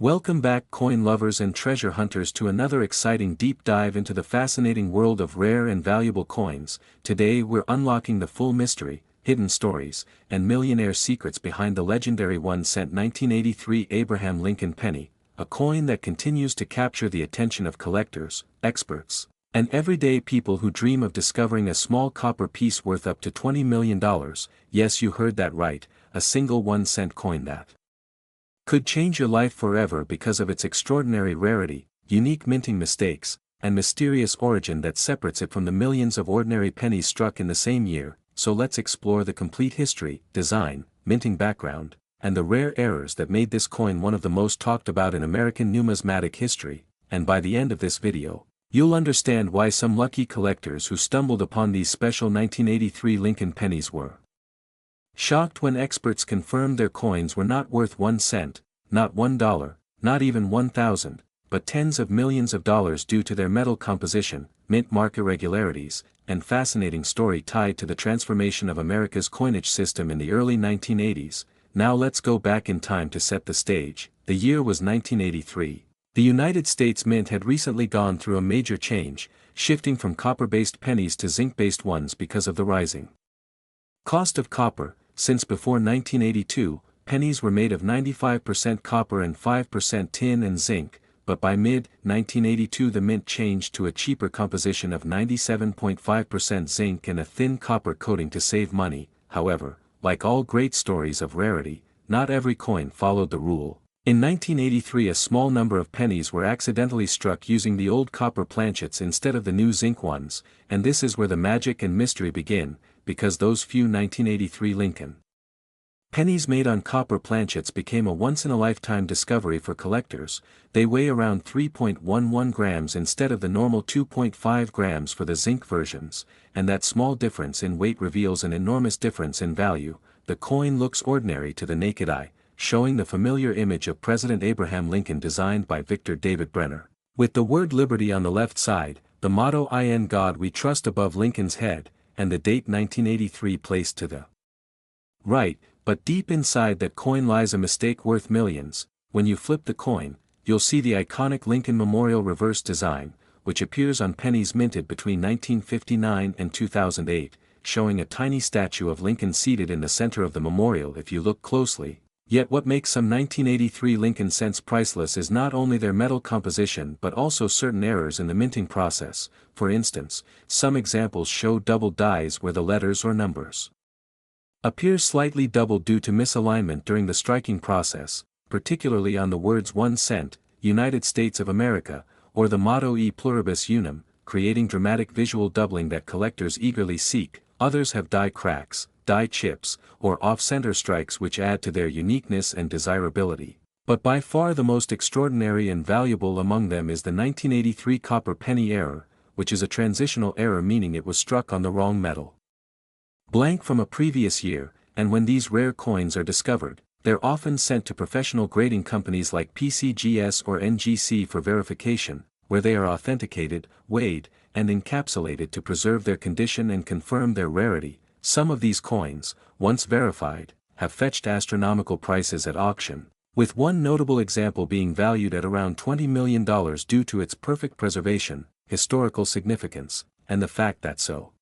Welcome back, coin lovers and treasure hunters, to another exciting deep dive into the fascinating world of rare and valuable coins. Today we're unlocking the full mystery, hidden stories, and millionaire secrets behind the legendary 1-cent 1983 Abraham Lincoln penny, a coin that continues to capture the attention of collectors, experts, and everyday people who dream of discovering a small copper piece worth up to $20 million. Yes, you heard that right, a single 1-cent coin that could change your life forever because of its extraordinary rarity, unique minting mistakes, and mysterious origin that separates it from the millions of ordinary pennies struck in the same year. So let's explore the complete history, design, minting background, and the rare errors that made this coin one of the most talked about in American numismatic history. And by the end of this video, you'll understand why some lucky collectors who stumbled upon these special 1983 Lincoln pennies were shocked when experts confirmed their coins were not worth 1 cent, not $1, not even 1,000, but tens of millions of dollars due to their metal composition, mint mark irregularities, and fascinating story tied to the transformation of America's coinage system in the early 1980s. Now let's go back in time to set the stage. The year was 1983. The United States Mint had recently gone through a major change, shifting from copper-based pennies to zinc-based ones because of the rising cost of copper. Since before 1982, pennies were made of 95% copper and 5% tin and zinc, but by mid-1982 the mint changed to a cheaper composition of 97.5% zinc and a thin copper coating to save money. However, like all great stories of rarity, not every coin followed the rule. In 1983 a small number of pennies were accidentally struck using the old copper planchets instead of the new zinc ones, and this is where the magic and mystery begin, because those few 1983 Lincoln pennies made on copper planchets became a once-in-a-lifetime discovery for collectors. They weigh around 3.11 grams instead of the normal 2.5 grams for the zinc versions, and that small difference in weight reveals an enormous difference in value. The coin looks ordinary to the naked eye, showing the familiar image of President Abraham Lincoln designed by Victor David Brenner, with the word liberty on the left side, the motto "In God We Trust" above Lincoln's head, and the date 1983 placed to the right. But deep inside that coin lies a mistake worth millions. When you flip the coin, you'll see the iconic Lincoln Memorial reverse design, which appears on pennies minted between 1959 and 2008, showing a tiny statue of Lincoln seated in the center of the memorial if you look closely. Yet what makes some 1983 Lincoln cents priceless is not only their metal composition but also certain errors in the minting process. For instance, some examples show double dies where the letters or numbers appear slightly doubled due to misalignment during the striking process, particularly on the words 1 cent, United States of America, or the motto E pluribus unum, creating dramatic visual doubling that collectors eagerly seek. Others have die cracks, die chips, or off-center strikes which add to their uniqueness and desirability. But by far the most extraordinary and valuable among them is the 1983 copper penny error, which is a transitional error meaning it was struck on the wrong metal blank from a previous year, and when these rare coins are discovered, they're often sent to professional grading companies like PCGS or NGC for verification, where they are authenticated, weighed, and encapsulated to preserve their condition and confirm their rarity. Some of these coins, once verified, have fetched astronomical prices at auction, with one notable example being valued at around $20 million due to its perfect preservation, historical significance, and the fact that so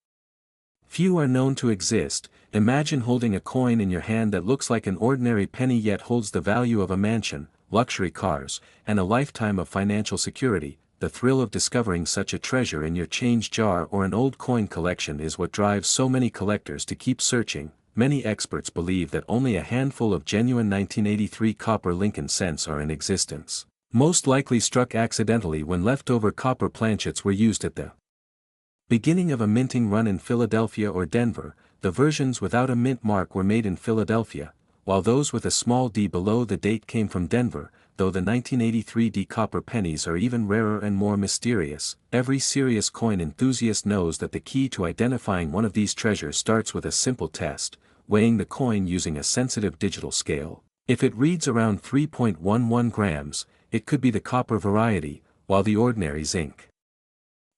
few are known to exist. Imagine holding a coin in your hand that looks like an ordinary penny yet holds the value of a mansion, luxury cars, and a lifetime of financial security. The thrill of discovering such a treasure in your change jar or an old coin collection is what drives so many collectors to keep searching. Many experts believe that only a handful of genuine 1983 copper Lincoln cents are in existence, most likely struck accidentally when leftover copper planchets were used at the beginning of a minting run in Philadelphia or Denver. The versions without a mint mark were made in Philadelphia, while those with a small d below the date came from Denver. Though the 1983 D copper pennies are even rarer and more mysterious, every serious coin enthusiast knows that the key to identifying one of these treasures starts with a simple test, weighing the coin using a sensitive digital scale. If it reads around 3.11 grams, it could be the copper variety, while the ordinary zinc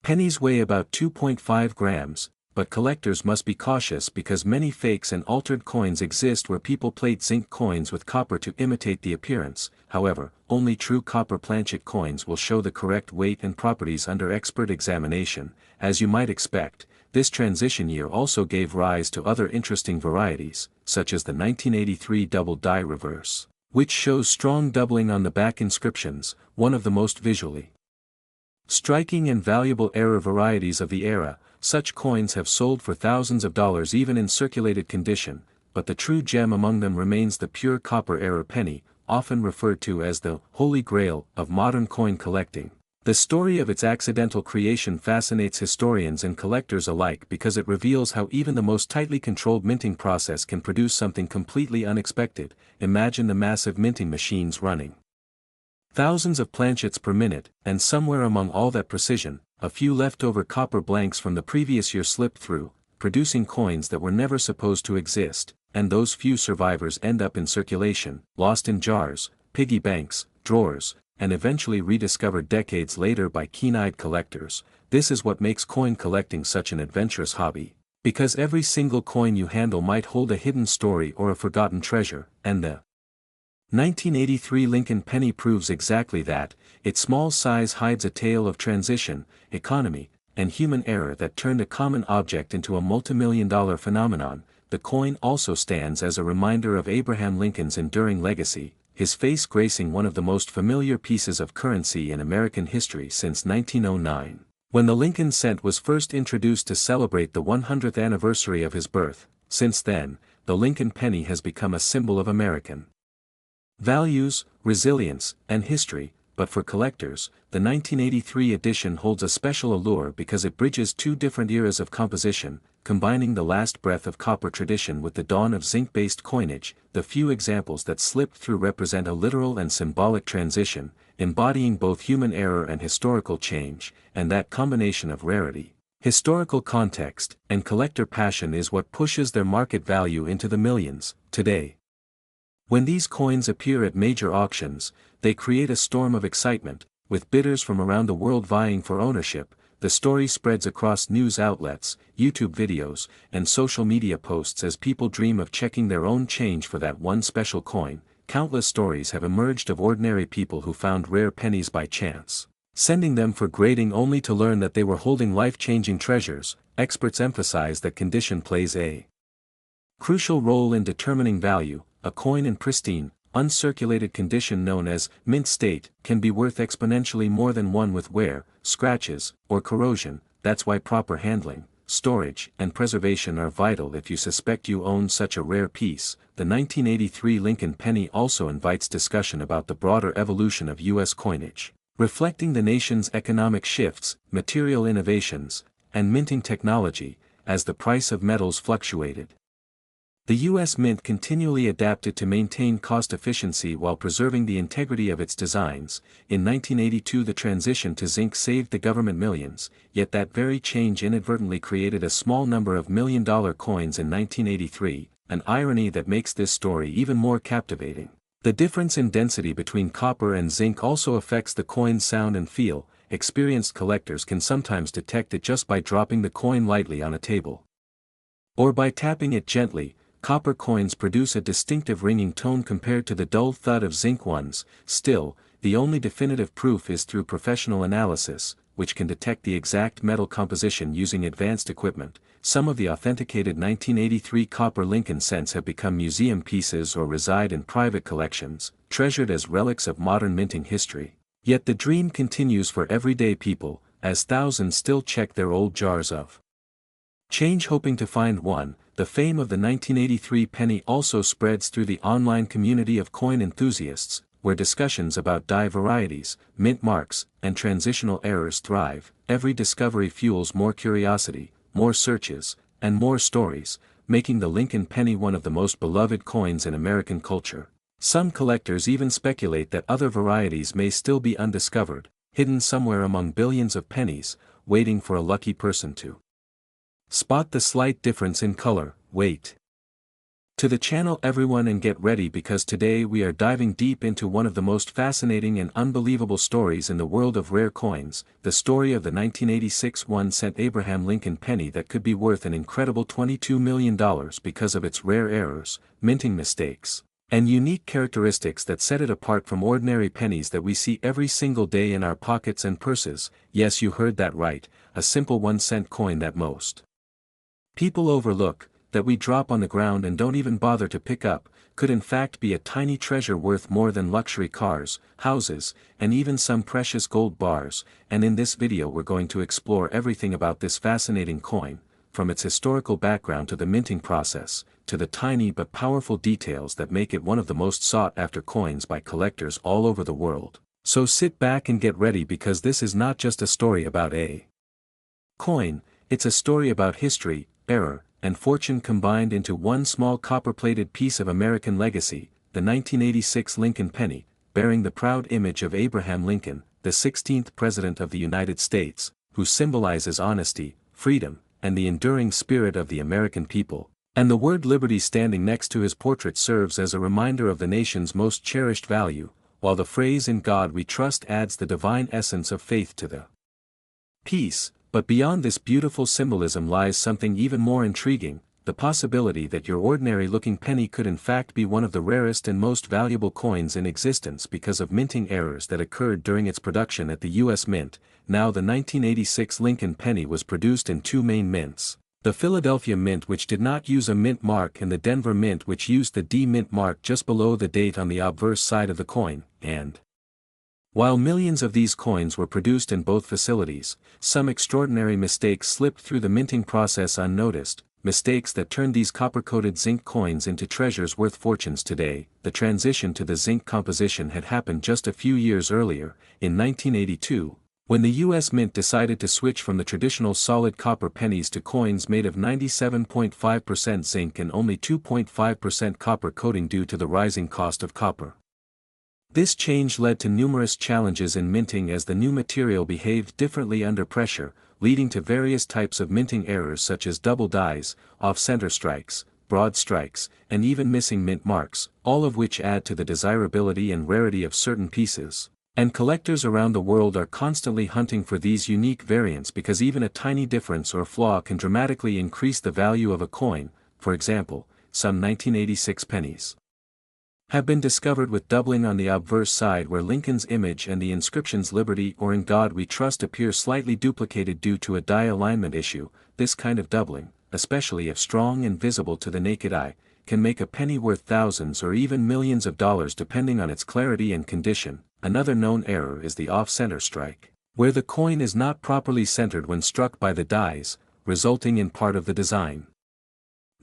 pennies weigh about 2.5 grams. but collectors must be cautious because many fakes and altered coins exist where people plate zinc coins with copper to imitate the appearance. However, only true copper planchet coins will show the correct weight and properties under expert examination. As you might expect, this transition year also gave rise to other interesting varieties, such as the 1983 double die reverse, which shows strong doubling on the back inscriptions, one of the most visually striking and valuable error varieties of the era. Such coins have sold for thousands of dollars even in circulated condition, but the true gem among them remains the pure copper error penny, often referred to as the Holy Grail of modern coin collecting. The story of its accidental creation fascinates historians and collectors alike because it reveals how even the most tightly controlled minting process can produce something completely unexpected. Imagine the massive minting machines running thousands of planchets per minute, and somewhere among all that precision, a few leftover copper blanks from the previous year slip through, producing coins that were never supposed to exist, and those few survivors end up in circulation, lost in jars, piggy banks, drawers, and eventually rediscovered decades later by keen-eyed collectors. This is what makes coin collecting such an adventurous hobby, because every single coin you handle might hold a hidden story or a forgotten treasure, and the 1983 Lincoln penny proves exactly that. Its small size hides a tale of transition, economy, and human error that turned a common object into a multimillion-dollar phenomenon. The coin also stands as a reminder of Abraham Lincoln's enduring legacy, his face gracing one of the most familiar pieces of currency in American history since 1909, when the Lincoln cent was first introduced to celebrate the 100th anniversary of his birth. Since then, the Lincoln penny has become a symbol of American values, resilience, and history. But for collectors, the 1983 edition holds a special allure because it bridges two different eras of composition, combining the last breath of copper tradition with the dawn of zinc-based coinage. The few examples that slipped through represent a literal and symbolic transition, embodying both human error and historical change, and that combination of rarity, historical context, and collector passion is what pushes their market value into the millions. Today, when these coins appear at major auctions, they create a storm of excitement, with bidders from around the world vying for ownership. The story spreads across news outlets, YouTube videos, and social media posts as people dream of checking their own change for that one special coin. Countless stories have emerged of ordinary people who found rare pennies by chance, sending them for grading only to learn that they were holding life-changing treasures. Experts emphasize that condition plays a crucial role in determining value. A coin in pristine, uncirculated condition known as mint state can be worth exponentially more than one with wear, scratches, or corrosion. That's why proper handling, storage, and preservation are vital if you suspect you own such a rare piece. The 1983 Lincoln penny also invites discussion about the broader evolution of U.S. coinage, reflecting the nation's economic shifts, material innovations, and minting technology. As the price of metals fluctuated, the U.S. Mint continually adapted to maintain cost efficiency while preserving the integrity of its designs. In 1982 the transition to zinc saved the government millions, yet that very change inadvertently created a small number of million-dollar coins in 1983, an irony that makes this story even more captivating. The difference in density between copper and zinc also affects the coin's sound and feel. Experienced collectors can sometimes detect it just by dropping the coin lightly on a table, or by tapping it gently. Copper coins produce a distinctive ringing tone compared to the dull thud of zinc ones. Still, the only definitive proof is through professional analysis, which can detect the exact metal composition using advanced equipment. Some of the authenticated 1983 copper Lincoln cents have become museum pieces or reside in private collections, treasured as relics of modern minting history. Yet the dream continues for everyday people, as thousands still check their old jars of change hoping to find one. The fame of the 1983 penny also spreads through the online community of coin enthusiasts, where discussions about die varieties, mint marks, and transitional errors thrive. Every discovery fuels more curiosity, more searches, and more stories, making the Lincoln penny one of the most beloved coins in American culture. Some collectors even speculate that other varieties may still be undiscovered, hidden somewhere among billions of pennies, waiting for a lucky person to spot the slight difference in color, weight, To the channel everyone, and get ready because today we are diving deep into one of the most fascinating and unbelievable stories in the world of rare coins, the story of the 1986 1-cent Abraham Lincoln penny that could be worth an incredible $22 million because of its rare errors, minting mistakes, and unique characteristics that set it apart from ordinary pennies that we see every single day in our pockets and purses. Yes, you heard that right, a simple 1-cent coin that most people overlook, that we drop on the ground and don't even bother to pick up, could in fact be a tiny treasure worth more than luxury cars, houses, and even some precious gold bars. And in this video we're going to explore everything about this fascinating coin, from its historical background to the minting process, to the tiny but powerful details that make it one of the most sought-after coins by collectors all over the world. So sit back and get ready because this is not just a story about a coin, it's a story about history, error, and fortune combined into one small copper-plated piece of American legacy, the 1986 Lincoln penny, bearing the proud image of Abraham Lincoln, the 16th President of the United States, who symbolizes honesty, freedom, and the enduring spirit of the American people. And the word liberty standing next to his portrait serves as a reminder of the nation's most cherished value, while the phrase "In God We Trust" adds the divine essence of faith to the piece. But beyond this beautiful symbolism lies something even more intriguing, the possibility that your ordinary-looking penny could in fact be one of the rarest and most valuable coins in existence because of minting errors that occurred during its production at the U.S. Mint. Now, the 1986 Lincoln penny was produced in two main mints: the Philadelphia Mint, which did not use a mint mark, and the Denver Mint, which used the D mint mark just below the date on the obverse side of the coin. And while millions of these coins were produced in both facilities, some extraordinary mistakes slipped through the minting process unnoticed, mistakes that turned these copper-coated zinc coins into treasures worth fortunes today. The transition to the zinc composition had happened just a few years earlier, in 1982, when the U.S. Mint decided to switch from the traditional solid copper pennies to coins made of 97.5% zinc and only 2.5% copper coating due to the rising cost of copper. This change led to numerous challenges in minting as the new material behaved differently under pressure, leading to various types of minting errors such as double dies, off-center strikes, broad strikes, and even missing mint marks, all of which add to the desirability and rarity of certain pieces. And collectors around the world are constantly hunting for these unique variants because even a tiny difference or flaw can dramatically increase the value of a coin. For example, some 1986 pennies have been discovered with doubling on the obverse side where Lincoln's image and the inscriptions "Liberty" or "In God We Trust" appear slightly duplicated due to a die alignment issue. This kind of doubling, especially if strong and visible to the naked eye, can make a penny worth thousands or even millions of dollars depending on its clarity and condition. Another known error is the off-center strike, where the coin is not properly centered when struck by the dies, resulting in part of the design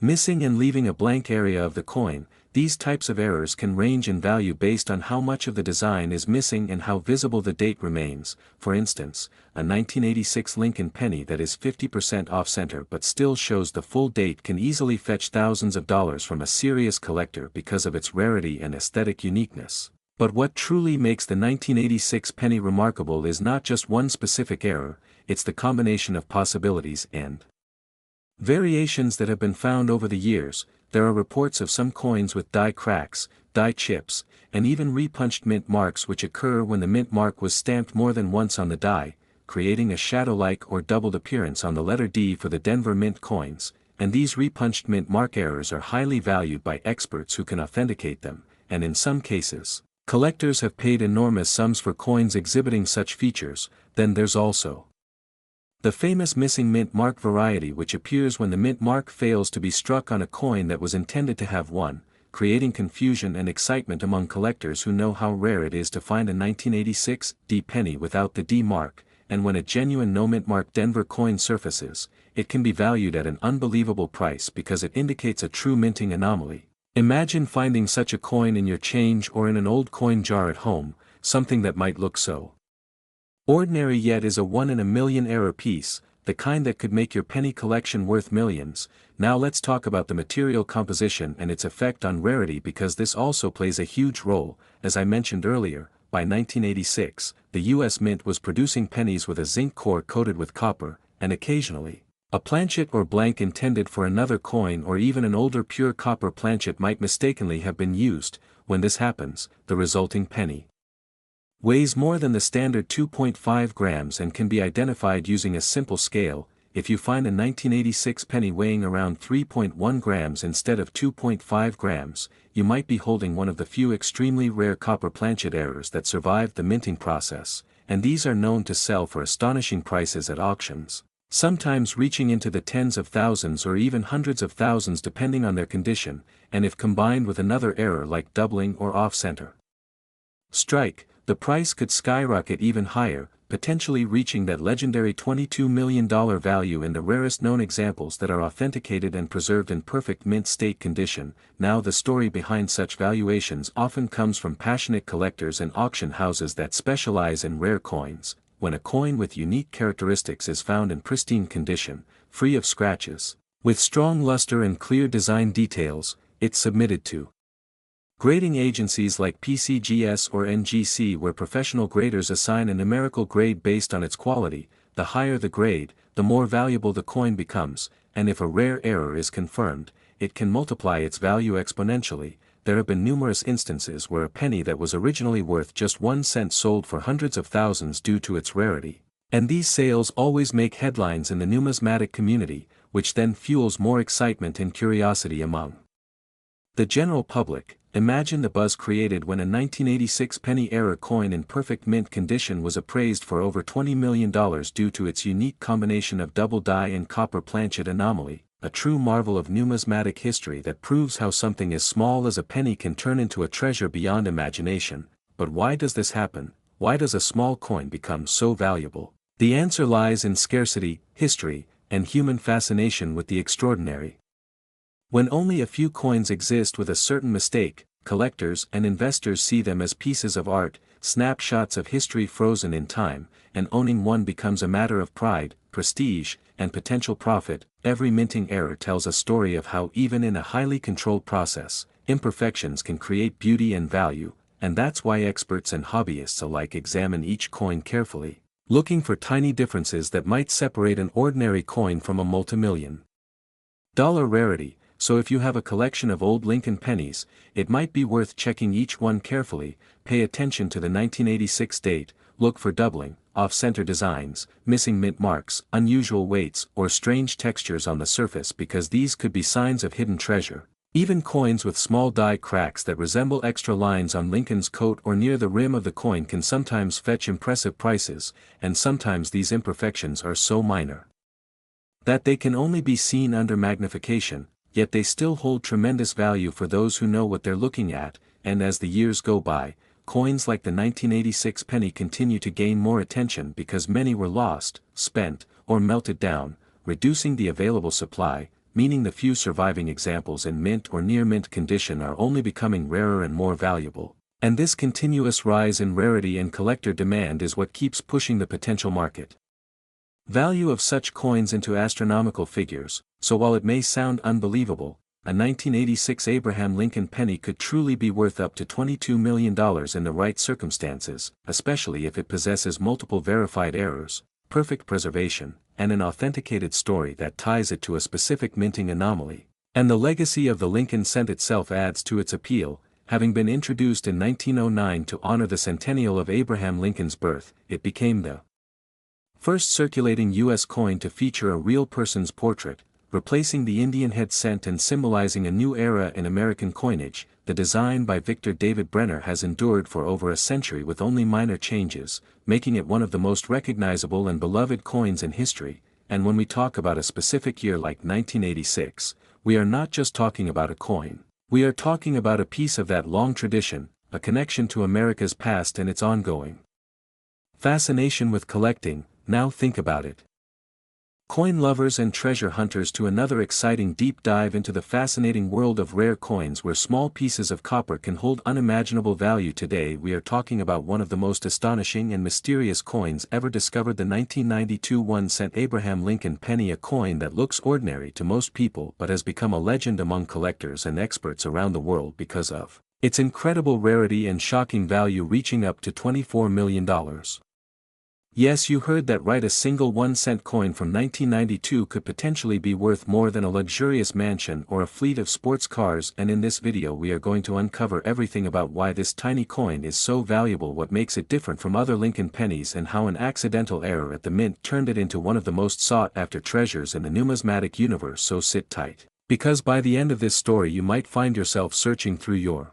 missing and leaving a blank area of the coin. These types of errors can range in value based on how much of the design is missing and how visible the date remains. For instance, a 1986 Lincoln penny that is 50% off-center but still shows the full date can easily fetch thousands of dollars from a serious collector because of its rarity and aesthetic uniqueness. But what truly makes the 1986 penny remarkable is not just one specific error, it's the combination of possibilities and variations that have been found over the years. There are reports of some coins with die cracks, die chips, and even repunched mint marks which occur when the mint mark was stamped more than once on the die, creating a shadow-like or doubled appearance on the letter D for the Denver Mint coins. And these repunched mint mark errors are highly valued by experts who can authenticate them, and in some cases, collectors have paid enormous sums for coins exhibiting such features. Then there's also the famous missing mint mark variety, which appears when the mint mark fails to be struck on a coin that was intended to have one, creating confusion and excitement among collectors who know how rare it is to find a 1986 D penny without the D mark. And when a genuine no mint mark Denver coin surfaces, it can be valued at an unbelievable price because it indicates a true minting anomaly. Imagine finding such a coin in your change or in an old coin jar at home, something that might look so ordinary yet is a one-in-a-million error piece, the kind that could make your penny collection worth millions. Now let's talk about the material composition and its effect on rarity because this also plays a huge role. As I mentioned earlier, by 1986, the U.S. Mint was producing pennies with a zinc core coated with copper, and occasionally, A planchet or blank intended for another coin or even an older pure copper planchet might mistakenly have been used. When this happens, the resulting penny weighs more than the standard 2.5 grams and can be identified using a simple scale. If you find a 1986 penny weighing around 3.1 grams instead of 2.5 grams, you might be holding one of the few extremely rare copper planchet errors that survived the minting process, and these are known to sell for astonishing prices at auctions, sometimes reaching into the tens of thousands or even hundreds of thousands depending on their condition, and if combined with another error like doubling or off-center strike, the price could skyrocket even higher, potentially reaching that legendary $22 million value in the rarest known examples that are authenticated and preserved in perfect mint state condition. Now the story behind such valuations often comes from passionate collectors and auction houses that specialize in rare coins. When a coin with unique characteristics is found in pristine condition, free of scratches, with strong luster and clear design details, it's submitted to grading agencies like PCGS or NGC, where professional graders assign a numerical grade based on its quality. The higher the grade, the more valuable the coin becomes, and if a rare error is confirmed, it can multiply its value exponentially. There have been numerous instances where a penny that was originally worth just 1 cent sold for hundreds of thousands due to its rarity. And these sales always make headlines in the numismatic community, which then fuels more excitement and curiosity among the general public. Imagine the buzz created when a 1986 penny error coin in perfect mint condition was appraised for over $20 million due to its unique combination of double die and copper planchet anomaly, a true marvel of numismatic history that proves how something as small as a penny can turn into a treasure beyond imagination. But why does this happen? Why does a small coin become so valuable? The answer lies in scarcity, history, and human fascination with the extraordinary. When only a few coins exist with a certain mistake, collectors and investors see them as pieces of art, snapshots of history frozen in time, and owning one becomes a matter of pride, prestige, and potential profit. Every minting error tells a story of how even in a highly controlled process, imperfections can create beauty and value, and that's why experts and hobbyists alike examine each coin carefully, looking for tiny differences that might separate an ordinary coin from a multi-million-dollar rarity. So if you have a collection of old Lincoln pennies, it might be worth checking each one carefully. Pay attention to the 1986 date, look for doubling, off-center designs, missing mint marks, unusual weights, or strange textures on the surface, because these could be signs of hidden treasure. Even coins with small die cracks that resemble extra lines on Lincoln's coat or near the rim of the coin can sometimes fetch impressive prices, and sometimes these imperfections are so minor that they can only be seen under magnification. Yet they still hold tremendous value for those who know what they're looking at, and as the years go by, coins like the 1986 penny continue to gain more attention because many were lost, spent, or melted down, reducing the available supply, meaning the few surviving examples in mint or near mint condition are only becoming rarer and more valuable. And this continuous rise in rarity and collector demand is what keeps pushing the potential market value of such coins into astronomical figures. So while it may sound unbelievable, a 1986 Abraham Lincoln penny could truly be worth up to $22 million in the right circumstances, especially if it possesses multiple verified errors, perfect preservation, and an authenticated story that ties it to a specific minting anomaly. And the legacy of the Lincoln cent itself adds to its appeal. Having been introduced in 1909 to honor the centennial of Abraham Lincoln's birth, it became the first circulating U.S. coin to feature a real person's portrait, replacing the Indian head cent and symbolizing a new era in American coinage. The design by Victor David Brenner has endured for over a century with only minor changes, making it one of the most recognizable and beloved coins in history. And when we talk about a specific year like 1986, we are not just talking about a coin. We are talking about a piece of that long tradition, a connection to America's past and its ongoing fascination with collecting. Now think about it. Coin lovers and treasure hunters, to another exciting deep dive into the fascinating world of rare coins where small pieces of copper can hold unimaginable value. Today we are talking about one of the most astonishing and mysterious coins ever discovered, the 1992 1-cent Abraham Lincoln penny, a coin that looks ordinary to most people but has become a legend among collectors and experts around the world because of its incredible rarity and shocking value reaching up to $24 million. Yes, you heard that right, a single 1-cent coin from 1992 could potentially be worth more than a luxurious mansion or a fleet of sports cars, and in this video we are going to uncover everything about why this tiny coin is so valuable, what makes it different from other Lincoln pennies, and how an accidental error at the mint turned it into one of the most sought-after treasures in the numismatic universe. So sit tight, because by the end of this story you might find yourself searching through your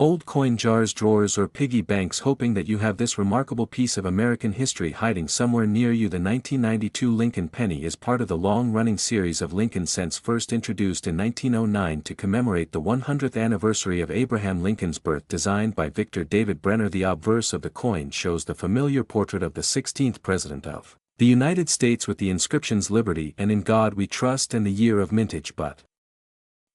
old coin jars, drawers, or piggy banks, hoping that you have this remarkable piece of American history hiding somewhere near you. The 1992 Lincoln penny is part of the long-running series of Lincoln cents, first introduced in 1909 to commemorate the 100th anniversary of Abraham Lincoln's birth. Designed by Victor David Brenner, the obverse of the coin shows the familiar portrait of the 16th President of the United States with the inscriptions "Liberty" and "In God We Trust" and the year of mintage. But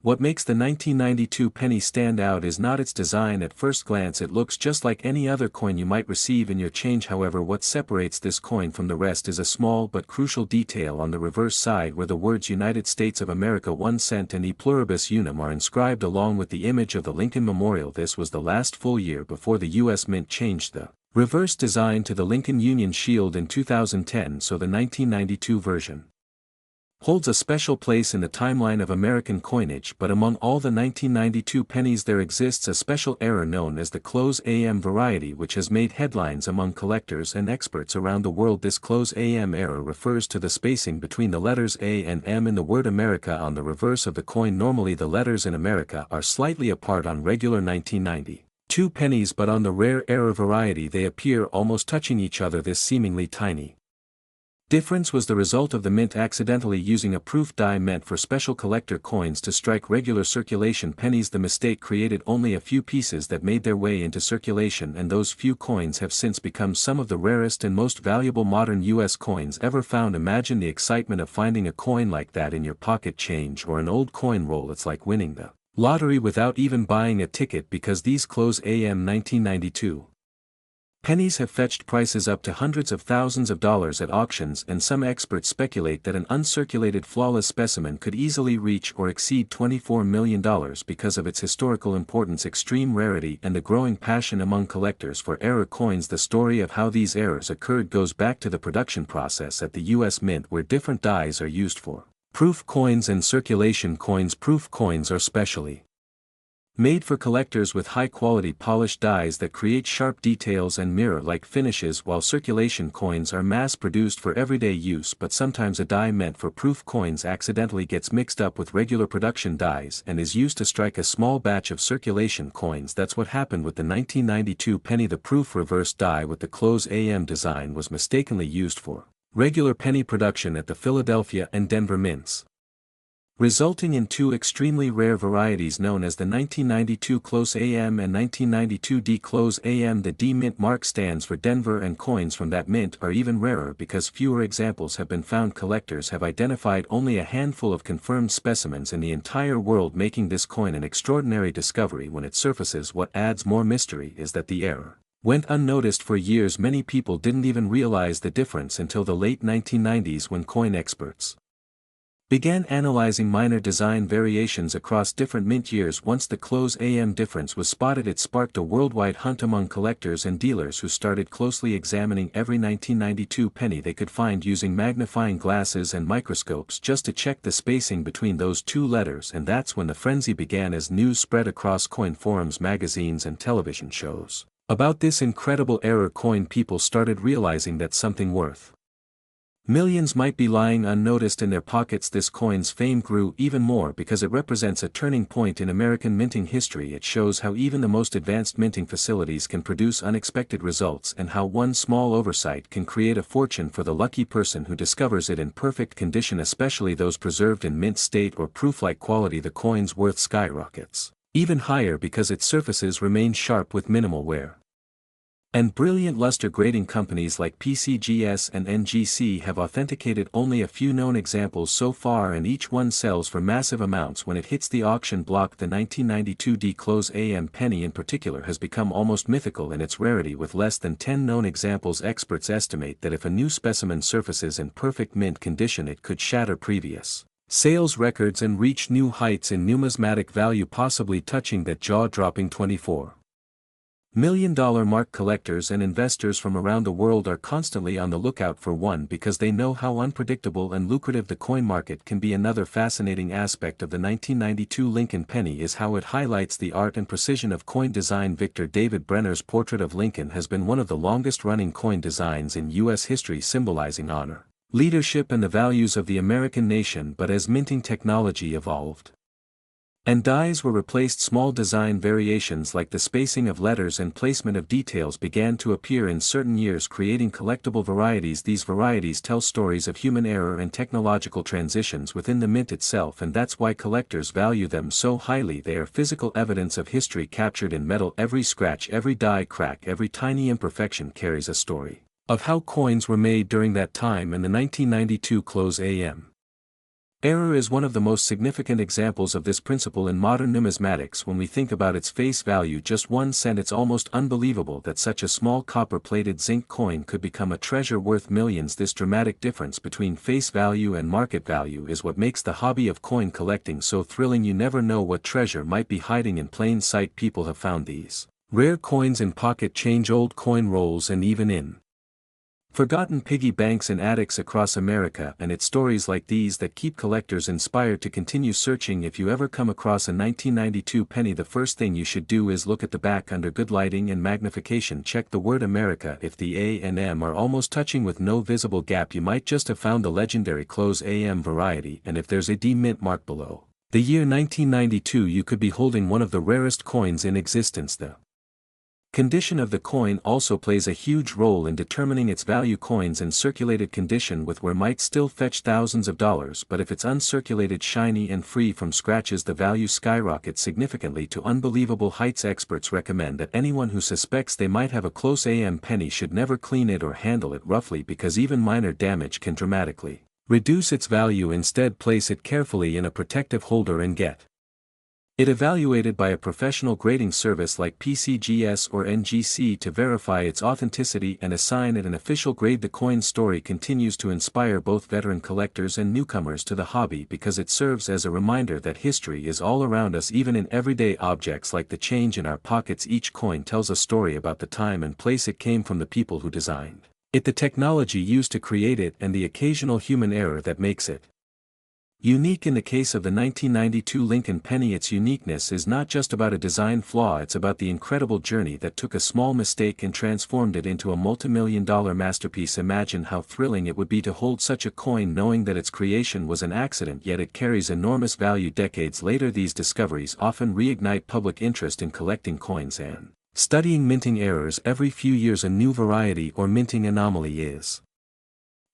what makes the 1992 penny stand out is not its design. At first glance it looks just like any other coin you might receive in your change. However, what separates this coin from the rest is a small but crucial detail on the reverse side, where the words United States of America 1 cent and E pluribus unum are inscribed along with the image of the Lincoln Memorial. This was the last full year before the U.S. Mint changed the reverse design to the Lincoln Union Shield in 2010, so the 1992 version holds a special place in the timeline of American coinage. But among all the 1992 pennies there exists a special error known as the close AM variety, which has made headlines among collectors and experts around the world. This close AM error refers to the spacing between the letters A and M in the word America on the reverse of the coin. Normally the letters in America are slightly apart on regular 1992 pennies, but on the rare error variety they appear almost touching each other. This seemingly tiny difference was the result of the mint accidentally using a proof die meant for special collector coins to strike regular circulation pennies. The mistake created only a few pieces that made their way into circulation, and those few coins have since become some of the rarest and most valuable modern U.S. coins ever found. Imagine the excitement of finding a coin like that in your pocket change or an old coin roll. It's like winning the lottery without even buying a ticket, because these close AM 1992 pennies have fetched prices up to hundreds of thousands of dollars at auctions, and some experts speculate that an uncirculated flawless specimen could easily reach or exceed $24 million because of its historical importance, extreme rarity, and the growing passion among collectors for error coins. The story of how these errors occurred goes back to the production process at the U.S. Mint, where different dies are used for proof coins and circulation coins. Proof coins are specially made for collectors with high-quality polished dies that create sharp details and mirror-like finishes, while circulation coins are mass-produced for everyday use. But sometimes a die meant for proof coins accidentally gets mixed up with regular production dies and is used to strike a small batch of circulation coins. That's what happened with the 1992 penny. The proof reverse die with the close AM design was mistakenly used for regular penny production at the Philadelphia and Denver mints, resulting in two extremely rare varieties known as the 1992 close AM and 1992 D close AM. The D mint mark stands for Denver, and coins from that mint are even rarer because fewer examples have been found. Collectors have identified only a handful of confirmed specimens in the entire world, making this coin an extraordinary discovery when it surfaces. What adds more mystery is that the error went unnoticed for years. Many people didn't even realize the difference until the late 1990s, when coin experts began analyzing minor design variations across different mint years. Once the close AM difference was spotted, it sparked a worldwide hunt among collectors and dealers who started closely examining every 1992 penny they could find using magnifying glasses and microscopes just to check the spacing between those two letters. And that's when the frenzy began, as news spread across coin forums, magazines, and television shows about this incredible error coin. People started realizing that something worth millions might be lying unnoticed in their pockets. This coin's fame grew even more because it represents a turning point in American minting history. It shows how even the most advanced minting facilities can produce unexpected results, and how one small oversight can create a fortune for the lucky person who discovers it in perfect condition, especially those preserved in mint state or proof-like quality. The coin's worth skyrockets even higher because its surfaces remain sharp with minimal wear and brilliant luster. Grading companies like PCGS and NGC have authenticated only a few known examples so far, and each one sells for massive amounts when it hits the auction block. The 1992 D close AM penny in particular has become almost mythical in its rarity, with less than 10 known examples. Experts estimate that if a new specimen surfaces in perfect mint condition, it could shatter previous sales records and reach new heights in numismatic value, possibly touching that jaw-dropping $24 Million-dollar mark collectors and investors from around the world are constantly on the lookout for one because they know how unpredictable and lucrative the coin market can be. Another fascinating aspect of the 1992 Lincoln penny is how it highlights the art and precision of coin design. Victor David Brenner's portrait of Lincoln has been one of the longest-running coin designs in U.S. history, symbolizing honor, leadership and the values of the American nation. But as minting technology evolved and dies were replaced, small design variations like the spacing of letters and placement of details began to appear in certain years, creating collectible varieties. These varieties tell stories of human error and technological transitions within the mint itself, and that's why collectors value them so highly. They are physical evidence of history captured in metal. Every scratch, every die crack, every tiny imperfection carries a story of how coins were made during that time. And the 1992 close AM error is one of the most significant examples of this principle in modern numismatics. When we think about its face value, just 1 cent, it's almost unbelievable that such a small copper-plated zinc coin could become a treasure worth millions. This dramatic difference between face value and market value is what makes the hobby of coin collecting so thrilling. You never know what treasure might be hiding in plain sight. People have found these rare coins in pocket change, old coin rolls, and even in forgotten piggy banks in attics across America, and it's stories like these that keep collectors inspired to continue searching. If you ever come across a 1992 penny, the first thing you should do is look at the back. Under good lighting and magnification, check the word America. If the A and M are almost touching with no visible gap, you might just have found the legendary close AM variety. And if there's a D mint mark below the year 1992, you could be holding one of the rarest coins in existence. The condition of the coin also plays a huge role in determining its value. Coins in circulated condition with wear might still fetch thousands of dollars, but if it's uncirculated, shiny and free from scratches, the value skyrockets significantly to unbelievable heights. Experts recommend that anyone who suspects they might have a close AM penny should never clean it or handle it roughly, because even minor damage can dramatically reduce its value. Instead, place it carefully in a protective holder and get it evaluated by a professional grading service like PCGS or NGC to verify its authenticity and assign it an official grade. The coin story continues to inspire both veteran collectors and newcomers to the hobby because it serves as a reminder that history is all around us, even in everyday objects like the change in our pockets. Each coin tells a story about the time and place it came from, the people who designed it, the technology used to create it, and the occasional human error that makes it unique. In the case of the 1992 Lincoln penny, its uniqueness is not just about a design flaw, it's about the incredible journey that took a small mistake and transformed it into a multi-million-dollar masterpiece. Imagine how thrilling it would be to hold such a coin knowing that its creation was an accident, yet it carries enormous value. Decades later, these discoveries often reignite public interest in collecting coins and studying minting errors. Every few years a new variety or minting anomaly is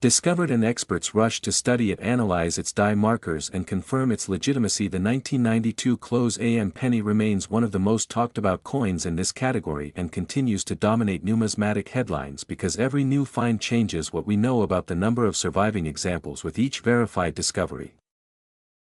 discovered, and experts rush to study it, analyze its die markers, and confirm its legitimacy. The 1992 close AM penny remains one of the most talked about coins in this category and continues to dominate numismatic headlines because every new find changes what we know about the number of surviving examples with each verified discovery.